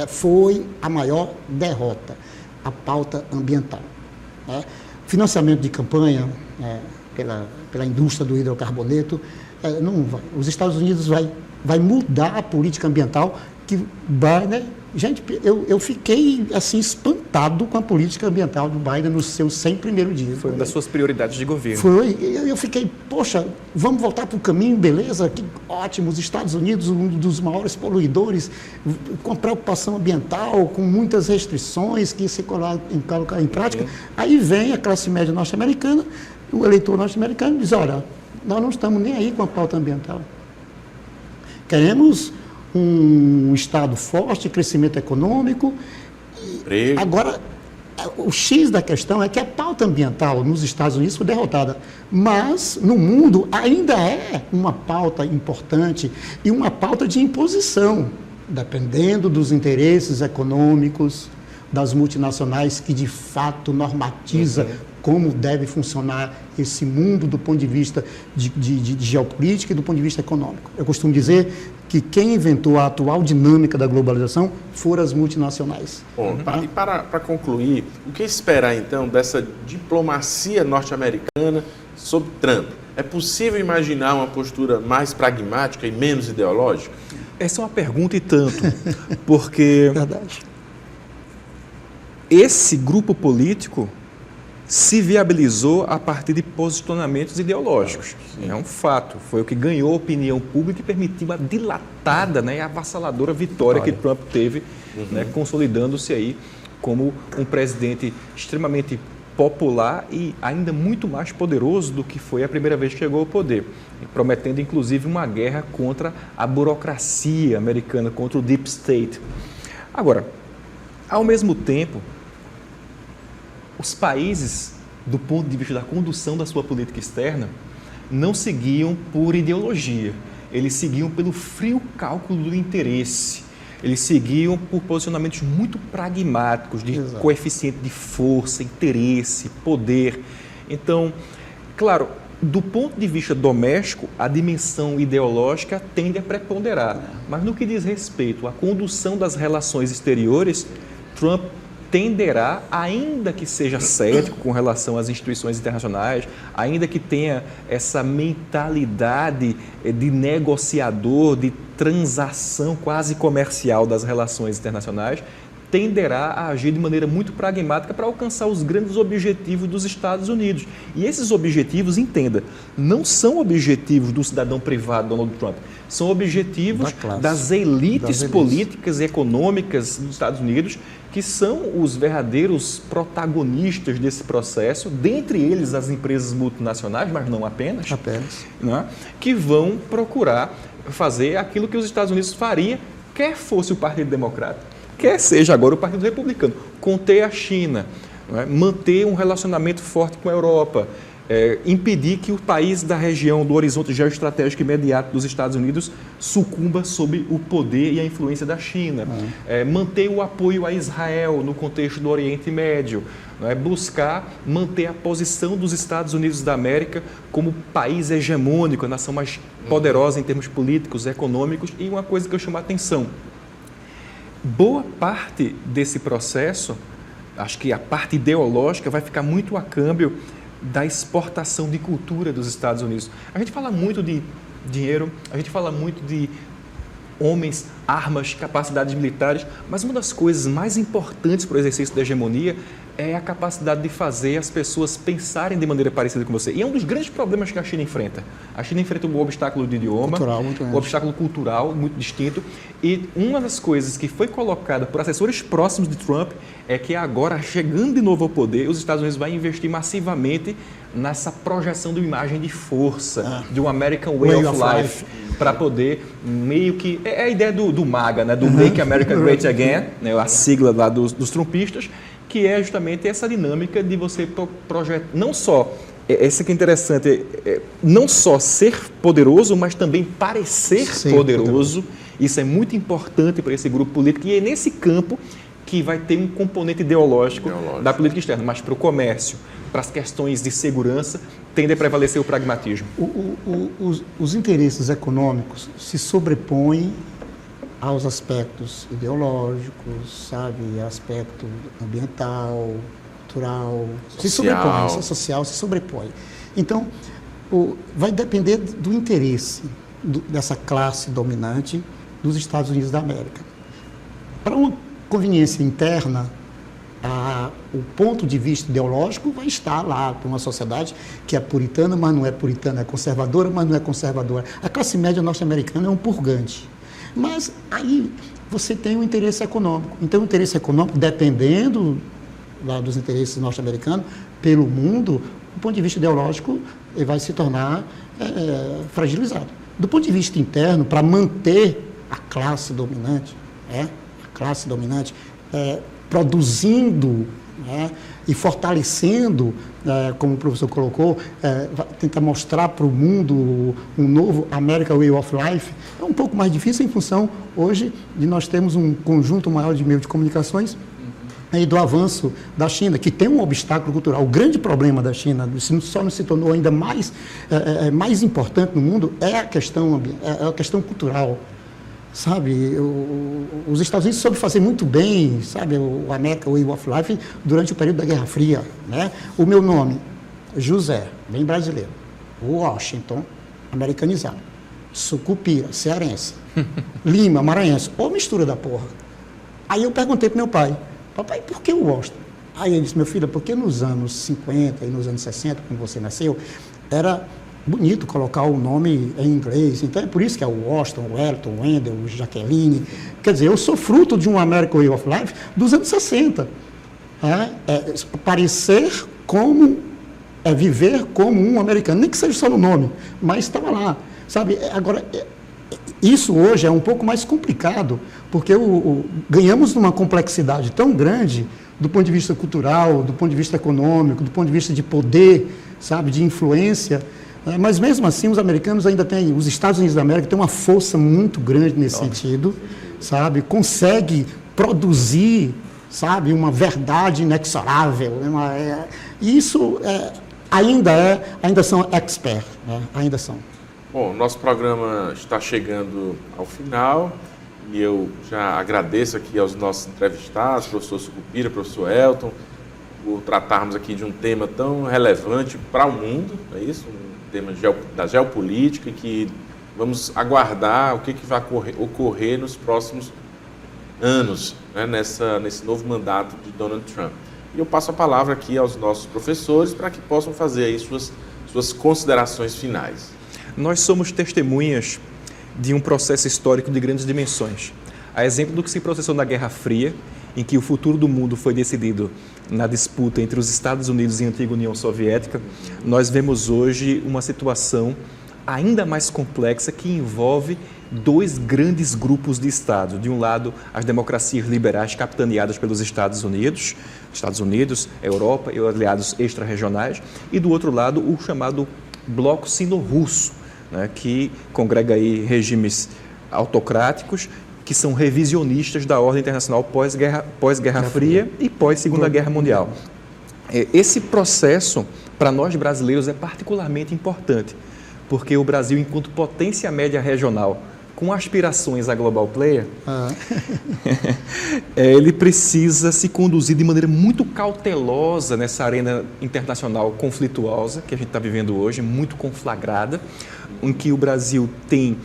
Foi a maior derrota, a pauta ambiental. Né? Financiamento de campanha pela indústria do hidrocarboneto, não vai. Os Estados Unidos vai mudar a política ambiental que Biden... Gente, eu fiquei assim espantado com a política ambiental do Biden nos seus 100 primeiros dias. Foi uma das suas prioridades de governo. Foi. Eu fiquei, poxa, vamos voltar para o caminho, beleza? Que ótimo, os Estados Unidos, um dos maiores poluidores, com preocupação ambiental, com muitas restrições que se colocar em prática. Aí vem a classe média norte-americana, o eleitor norte-americano diz, olha, nós não estamos nem aí com a pauta ambiental. Queremos um Estado forte, crescimento econômico. Agora, o X da questão é que a pauta ambiental nos Estados Unidos foi derrotada, mas no mundo ainda é uma pauta importante e uma pauta de imposição, dependendo dos interesses econômicos das multinacionais que de fato normatiza como deve funcionar esse mundo do ponto de vista de geopolítica e do ponto de vista econômico. Eu costumo dizer que quem inventou a atual dinâmica da globalização foram as multinacionais. Bom, e para concluir, o que esperar então dessa diplomacia norte-americana sob Trump? É possível imaginar uma postura mais pragmática e menos ideológica? Essa é uma pergunta e tanto, porque Verdade. Esse grupo político se viabilizou a partir de posicionamentos ideológicos. É um fato. Foi o que ganhou a opinião pública e permitiu a dilatada, e avassaladora vitória que Trump teve, consolidando-se aí como um presidente extremamente popular e ainda muito mais poderoso do que foi a primeira vez que chegou ao poder, prometendo inclusive uma guerra contra a burocracia americana, contra o Deep State. Agora, ao mesmo tempo, os países, do ponto de vista da condução da sua política externa, não seguiam por ideologia, eles seguiam pelo frio cálculo do interesse. Eles seguiam por posicionamentos muito pragmáticos, de Exato. coeficiente de força, interesse, poder. Então, claro, do ponto de vista doméstico, a dimensão ideológica tende a preponderar. Mas no que diz respeito à condução das relações exteriores, Trump tenderá, ainda que seja cético com relação às instituições internacionais, ainda que tenha essa mentalidade de negociador, de transação quase comercial das relações internacionais, tenderá a agir de maneira muito pragmática para alcançar os grandes objetivos dos Estados Unidos. E esses objetivos, entenda, não são objetivos do cidadão privado Donald Trump, são objetivos das elites políticas e econômicas dos Estados Unidos, que são os verdadeiros protagonistas desse processo, dentre eles as empresas multinacionais, mas não apenas, né, que vão procurar fazer aquilo que os Estados Unidos faria, quer fosse o Partido Democrata, quer seja agora o Partido Republicano, conter a China, né, manter um relacionamento forte com a Europa, impedir que o país da região do horizonte geoestratégico imediato dos Estados Unidos sucumba sob o poder e a influência da China, manter o apoio a Israel no contexto do Oriente Médio, né, buscar manter a posição dos Estados Unidos da América como país hegemônico, a nação mais poderosa em termos políticos, econômicos. E uma coisa que eu chamo a atenção, boa parte desse processo, acho que a parte ideológica vai ficar muito a câmbio da exportação de cultura dos Estados Unidos. A gente fala muito de dinheiro, a gente fala muito de homens, armas, capacidades militares, mas uma das coisas mais importantes para o exercício da hegemonia é a capacidade de fazer as pessoas pensarem de maneira parecida com você. E é um dos grandes problemas que a China enfrenta. A China enfrenta o obstáculo do idioma, o obstáculo cultural muito distinto. E uma das coisas que foi colocada por assessores próximos de Trump é que agora, chegando de novo ao poder, os Estados Unidos vão investir massivamente nessa projeção de uma imagem de força, de um American Way of Life, para poder meio que... É a ideia do MAGA, né? Do Make America Great Again, né? A sigla lá dos trumpistas, que é justamente essa dinâmica de você projetar, não só, essa que é interessante, não só ser poderoso, mas também parecer poderoso. Isso é muito importante para esse grupo político, e é nesse campo que vai ter um componente ideológico da política externa, mas para o comércio, para as questões de segurança, tende a prevalecer o pragmatismo. Os interesses econômicos se sobrepõem aos aspectos ideológicos, sabe, aspecto ambiental, cultural, social se sobrepõe. Então, vai depender do interesse dessa classe dominante dos Estados Unidos da América. Para uma conveniência interna, o ponto de vista ideológico vai estar lá para uma sociedade que é puritana, mas não é puritana, é conservadora, mas não é conservadora. A classe média norte-americana é um purgante. Mas aí você tem um interesse econômico. Então, o interesse econômico, dependendo dos interesses norte-americanos, pelo mundo, do ponto de vista ideológico, ele vai se tornar fragilizado. Do ponto de vista interno, para manter a classe dominante, produzindo, e fortalecendo, como o professor colocou, tentar mostrar para o mundo um novo American Way of Life, é um pouco mais difícil em função, hoje, de nós termos um conjunto maior de meios de comunicações e do avanço da China, que tem um obstáculo cultural. O grande problema da China, só não se tornou ainda mais importante no mundo, é a questão cultural. Sabe, os Estados Unidos soube fazer muito bem, sabe, o American Way of Life durante o período da Guerra Fria, né? O meu nome, José, bem brasileiro. Washington, americanizado. Sucupira, cearense. Lima, maranhense. Ou mistura da porra. Aí eu perguntei para meu pai, papai, por que o Washington? Aí ele disse, meu filho, porque nos anos 50 e nos anos 60, quando você nasceu, era bonito colocar o nome em inglês, então é por isso que é o Washington, o Wellington, o Wendell, o Jaqueline. Quer dizer, eu sou fruto de um American Way of Life dos anos 60. Parecer como, viver como um americano, nem que seja só no nome, mas estava lá, sabe? Agora, isso hoje é um pouco mais complicado, porque ganhamos numa complexidade tão grande do ponto de vista cultural, do ponto de vista econômico, do ponto de vista de poder, sabe, de influência, Mas mesmo assim, os americanos ainda têm, os Estados Unidos da América têm uma força muito grande nesse sentido, sabe? Consegue produzir, sabe, uma verdade inexorável. Isso ainda são experts, né? Ainda são. Bom, nosso programa está chegando ao final e eu já agradeço aqui aos nossos entrevistados, professor Sucupira, professor Elton, por tratarmos aqui de um tema tão relevante para o mundo, é isso? Um tema da geopolítica e que vamos aguardar o que vai ocorrer nos próximos anos, né, nesse novo mandato de Donald Trump. E eu passo a palavra aqui aos nossos professores para que possam fazer aí suas considerações finais. Nós somos testemunhas de um processo histórico de grandes dimensões. A exemplo do que se processou na Guerra Fria, em que o futuro do mundo foi decidido na disputa entre os Estados Unidos e a antiga União Soviética, nós vemos hoje uma situação ainda mais complexa que envolve dois grandes grupos de Estados. De um lado, as democracias liberais capitaneadas pelos Estados Unidos, Europa e aliados extra-regionais, e do outro lado, o chamado bloco sino-russo, né, que congrega aí regimes autocráticos que são revisionistas da ordem internacional pós-Guerra Fria e pós-Segunda Guerra Mundial. Esse processo, para nós brasileiros, é particularmente importante, porque o Brasil, enquanto potência média regional, com aspirações a global player, ele precisa se conduzir de maneira muito cautelosa nessa arena internacional conflituosa que a gente está vivendo hoje, muito conflagrada, em que o Brasil tem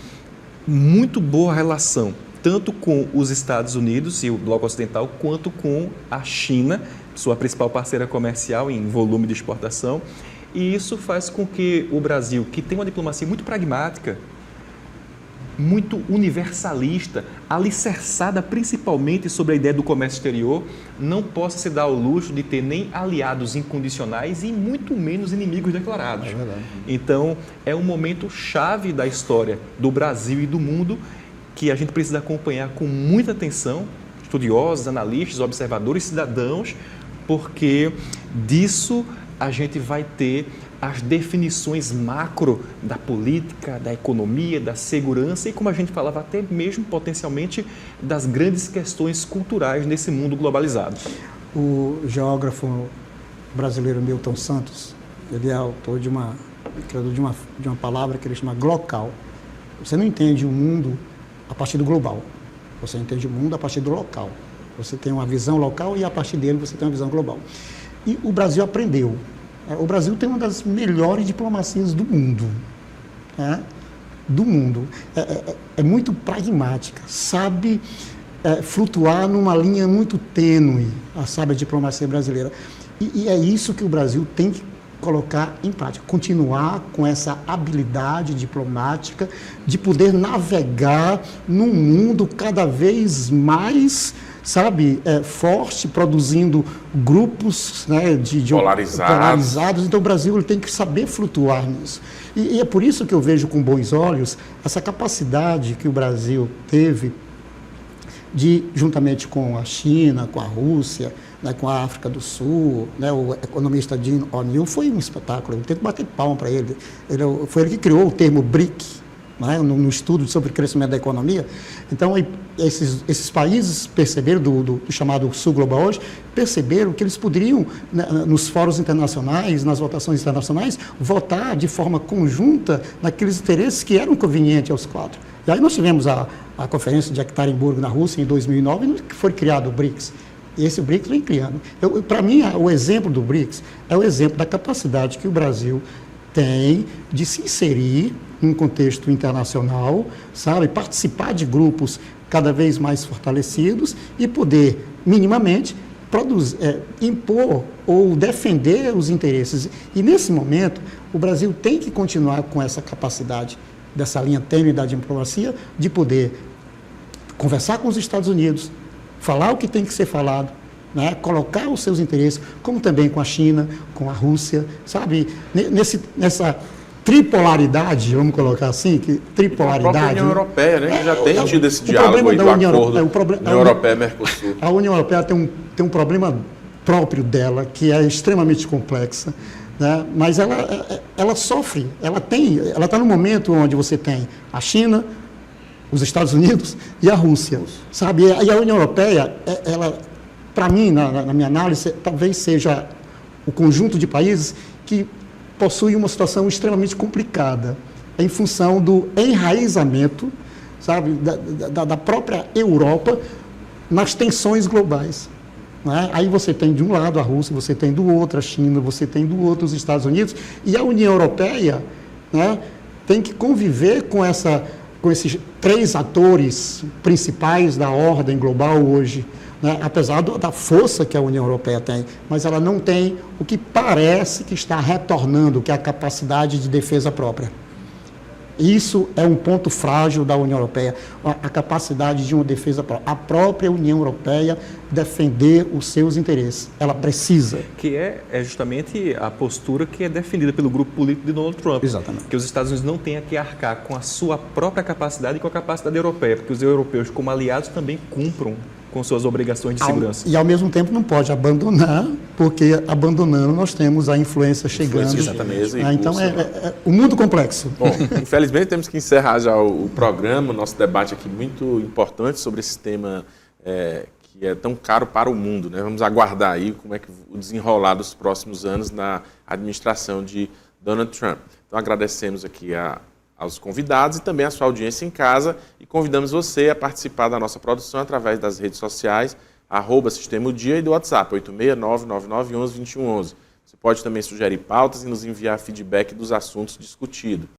muito boa relação, tanto com os Estados Unidos e o bloco ocidental, quanto com a China, sua principal parceira comercial em volume de exportação. E isso faz com que o Brasil, que tem uma diplomacia muito pragmática, muito universalista, alicerçada principalmente sobre a ideia do comércio exterior, não possa se dar ao luxo de ter nem aliados incondicionais e muito menos inimigos declarados. Então, é um momento chave da história do Brasil e do mundo que a gente precisa acompanhar com muita atenção, estudiosos, analistas, observadores, cidadãos, porque disso a gente vai ter as definições macro da política, da economia, da segurança e, como a gente falava, até mesmo potencialmente das grandes questões culturais nesse mundo globalizado. O geógrafo brasileiro Milton Santos, ele é autor de uma palavra que ele chama glocal. Você não entende o mundo a partir do global, você entende o mundo a partir do local. Você tem uma visão local e a partir dele você tem uma visão global. E o Brasil aprendeu. O Brasil tem uma das melhores diplomacias do mundo, né? Do mundo. É muito pragmática, sabe flutuar numa linha muito tênue, sabe, a diplomacia brasileira. E é isso que o Brasil tem que colocar em prática, continuar com essa habilidade diplomática de poder navegar num mundo cada vez mais, sabe, forte, produzindo grupos, né, de polarizados. Então o Brasil ele tem que saber flutuar nisso. E é por isso que eu vejo com bons olhos essa capacidade que o Brasil teve de, juntamente com a China, com a Rússia, né, com a África do Sul, né, o economista Jim O'Neill foi um espetáculo, eu tenho que bater palma para ele. Foi ele que criou o termo BRIC, né, no estudo sobre o crescimento da economia. Então, esses países perceberam, do chamado Sul Global hoje, perceberam que eles poderiam, né, nos fóruns internacionais, nas votações internacionais, votar de forma conjunta naqueles interesses que eram convenientes aos quatro. E aí nós tivemos a conferência de Ekaterimburgo, na Rússia, em 2009, que foi criado o BRICS. E esse BRICS vem criando. Para mim, o exemplo do BRICS é o exemplo da capacidade que o Brasil tem de se inserir em um contexto internacional, sabe, participar de grupos cada vez mais fortalecidos e poder, minimamente, impor ou defender os interesses. E, nesse momento, o Brasil tem que continuar com essa capacidade, dessa linha tênue da diplomacia, de poder conversar com os Estados Unidos, falar o que tem que ser falado, né? Colocar os seus interesses, como também com a China, com a Rússia, sabe? Nessa tripolaridade, vamos colocar assim, tripolaridade. A própria União Europeia, né? Que já tem tido esse diálogo aí do acordo União Europeia-Mercosul. A União Europeia tem um problema próprio dela, que é extremamente complexa, né? Mas ela sofre, ela está no momento onde você tem a China, os Estados Unidos e a Rússia, sabe? E a União Europeia, ela, para mim, na minha análise, talvez seja o conjunto de países que possui uma situação extremamente complicada em função do enraizamento, sabe, da própria Europa nas tensões globais. Né? Aí você tem de um lado a Rússia, você tem do outro a China, você tem do outro os Estados Unidos, e a União Europeia, né, tem que conviver com esses três atores principais da ordem global hoje, né, apesar da força que a União Europeia tem, mas ela não tem o que parece que está retornando, que é a capacidade de defesa própria. Isso é um ponto frágil da União Europeia, a capacidade de uma defesa própria. A própria União Europeia defender os seus interesses. Ela precisa. Que é justamente a postura que é defendida pelo grupo político de Donald Trump. Exatamente. Que os Estados Unidos não tenham que arcar com a sua própria capacidade e com a capacidade europeia, porque os europeus, como aliados, também cumpram com suas obrigações de segurança. E, ao mesmo tempo, não pode abandonar, porque abandonando nós temos a influência chegando. Exatamente. Então, o mundo complexo. Bom, infelizmente temos que encerrar já o programa, o nosso debate aqui muito importante sobre esse tema que é tão caro para o mundo, né? Vamos aguardar aí como é que o desenrolar dos próximos anos na administração de Donald Trump. Então, agradecemos aqui aos convidados e também à sua audiência em casa e convidamos você a participar da nossa produção através das redes sociais, @Sistema o Dia e do WhatsApp, 869-9911-2111. Você pode também sugerir pautas e nos enviar feedback dos assuntos discutidos.